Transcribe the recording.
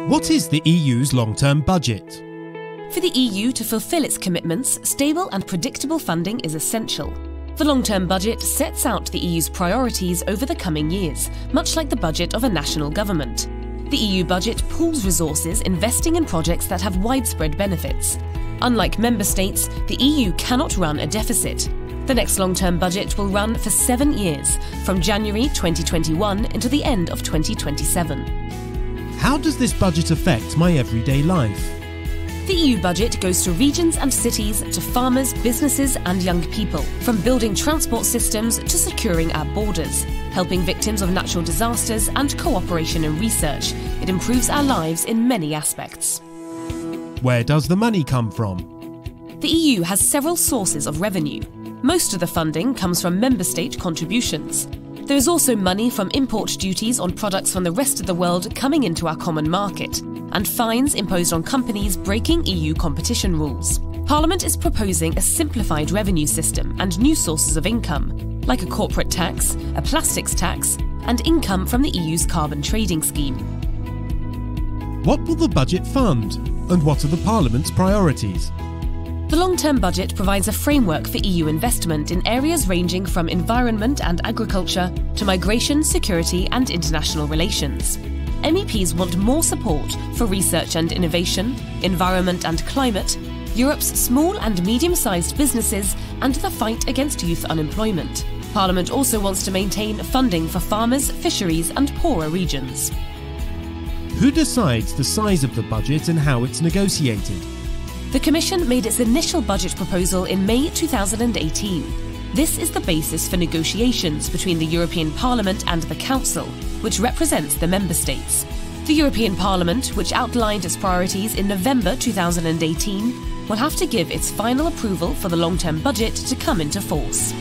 What is the EU's long-term budget? For the EU to fulfil its commitments, stable and predictable funding is essential. The long-term budget sets out the EU's priorities over the coming years, much like the budget of a national government. The EU budget pools resources investing in projects that have widespread benefits. Unlike member states, the EU cannot run a deficit. The next long-term budget will run for 7 years, from January 2021 until the end of 2027. How does this budget affect my everyday life? The EU budget goes to regions and cities, to farmers, businesses and young people, from building transport systems to securing our borders, helping victims of natural disasters and cooperation in research. It improves our lives in many aspects. Where does the money come from? The EU has several sources of revenue. Most of the funding comes from member state contributions. There is also money from import duties on products from the rest of the world coming into our common market, and fines imposed on companies breaking EU competition rules. Parliament is proposing a simplified revenue system and new sources of income, like a corporate tax, a plastics tax, and income from the EU's carbon trading scheme. What will the budget fund, and what are the Parliament's priorities? The long-term budget provides a framework for EU investment in areas ranging from environment and agriculture to migration, security and international relations. MEPs want more support for research and innovation, environment and climate, Europe's small and medium-sized businesses and the fight against youth unemployment. Parliament also wants to maintain funding for farmers, fisheries and poorer regions. Who decides the size of the budget and how it's negotiated? The Commission made its initial budget proposal in May 2018. This is the basis for negotiations between the European Parliament and the Council, which represents the Member States. The European Parliament, which outlined its priorities in November 2018, will have to give its final approval for the long-term budget to come into force.